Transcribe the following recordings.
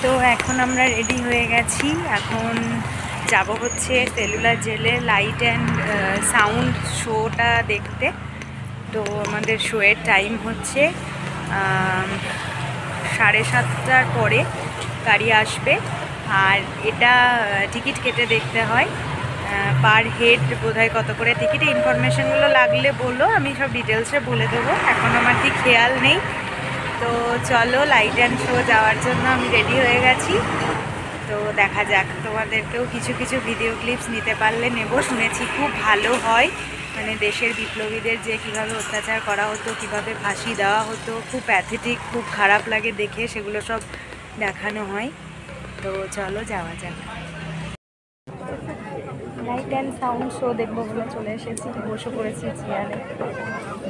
তো এখন আমরা রেডি হয়ে গেছি, এখন যাব হচ্ছে সেলুলার জেলে লাইট অ্যান্ড সাউন্ড শোটা দেখতে। তো আমাদের শোয়ের টাইম হচ্ছে 7:30টার পরে গাড়ি আসবে। আর এটা টিকিট কেটে দেখতে হয়, পার হেড বোধহয় কত করে টিকিট। ইনফরমেশানগুলো লাগলে বলো, আমি সব ডিটেলসে বলে দেবো, এখন আমার ঠিক খেয়াল নেই। তো চলো, লাইট অ্যান্ড শো যাওয়ার জন্য আমি রেডি হয়ে গেছি। তো দেখা যাক, তোমাদেরকেও কিছু কিছু ভিডিও ক্লিপস নিতে পারলে নেব। শুনেছি খুব ভালো হয়, মানে দেশের বিপ্লবীদের যে কীভাবে অত্যাচার করা হতো, কীভাবে ফাঁসি দেওয়া হতো, খুব প্যাথেটিক, খুব খারাপ লাগে দেখে, সেগুলো সব দেখানো হয়। তো চলো যাওয়া যাক। লাইট অ্যান্ড সাউন্ড শো দেখবো বলে চলে এসেছি, বসে পড়েছি চেয়ারে।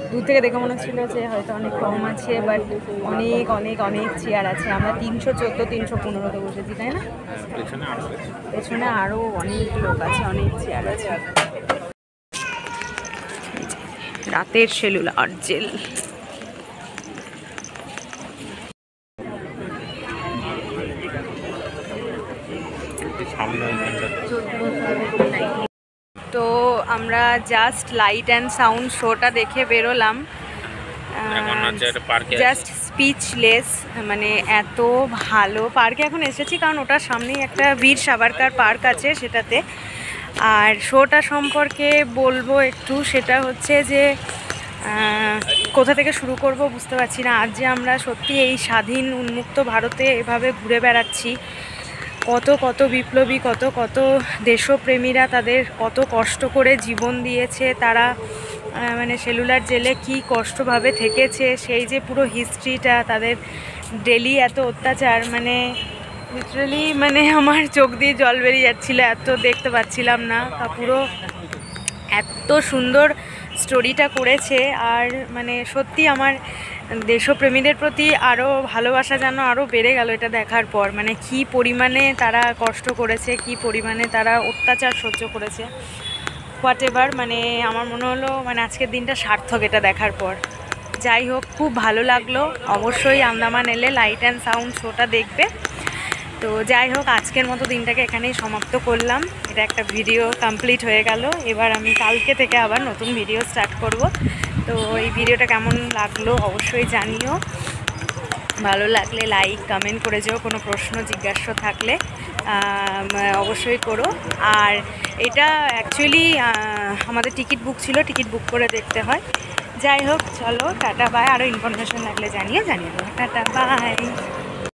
দূর থেকে দেখে মনে হচ্ছিলো যে হয়তো অনেক কম আছে, বাট অনেক অনেক অনেক চেয়ার আছে। আমরা 314, 315-তে বসেছি, তাই না? পেছনে আরও অনেক লোক আছে, অনেক চেয়ার আছে। রাতের সেলুলার জেল। তো আমরা জাস্ট লাইট অ্যান্ড সাউন্ড শোটা দেখে বেরোলাম, জাস্ট স্পিচলেস। মানে এত ভালো পার্কে এখন এসেছি, কারণ ওটার সামনেই একটা বীর সাভারকার পার্ক আছে সেটাতে। আর শোটা সম্পর্কে বলবো একটু, সেটা হচ্ছে যে কোথা থেকে শুরু করব বুঝতে পারছি না। আজ যে আমরা সত্যি এই স্বাধীন উন্মুক্ত ভারতে এভাবে ঘুরে বেড়াচ্ছি, কত কত বিপ্লবী, কত কত দেশপ্রেমীরা তাদের কত কষ্ট করে জীবন দিয়েছে, তারা মানে সেলুলার জেলে কি কষ্টভাবে থেকেছে, সেই যে পুরো হিস্ট্রিটা, তাদের ডেলি এত অত্যাচার, মানে লিটারালি মানে আমার চোখ দিয়ে জল বেরিয়ে যাচ্ছিলো, এত দেখতে পাচ্ছিলাম না। পুরো এত সুন্দর স্টোরিটা করেছে। আর মানে সত্যি আমার দেশপ্রেমীদের প্রতি আরও ভালোবাসা যেন আরও বেড়ে গেল এটা দেখার পর। মানে কি পরিমাণে তারা কষ্ট করেছে, কি পরিমাণে তারা অত্যাচার সহ্য করেছে, হোয়াট এভার। মানে আমার মনে হলো মানে আজকের দিনটা সার্থক এটা দেখার পর। যাই হোক, খুব ভালো লাগলো। অবশ্যই আন্দামান এলে লাইট অ্যান্ড সাউন্ড শোটা দেখবে। তো যাই হোক, আজকের মতো দিনটাকে এখানেই সমাপ্ত করলাম। এটা একটা ভিডিও কমপ্লিট হয়ে গেল। এবার আমি কালকে থেকে আবার নতুন ভিডিও স্টার্ট করব। তো এই ভিডিওটা কেমন লাগলো অবশ্যই জানিও। ভালো লাগলে লাইক কমেন্ট করে যেও, কোনো প্রশ্ন জিজ্ঞাসা থাকলে অবশ্যই করো। আর এটা অ্যাকচুয়ালি আমাদের টিকিট বুক ছিল, টিকিট বুক করে দেখতে হয়। যাই হোক, চলো টাটা বাই। আরও ইনফরমেশন লাগলে জানিয়ে দেবো। Tata bye.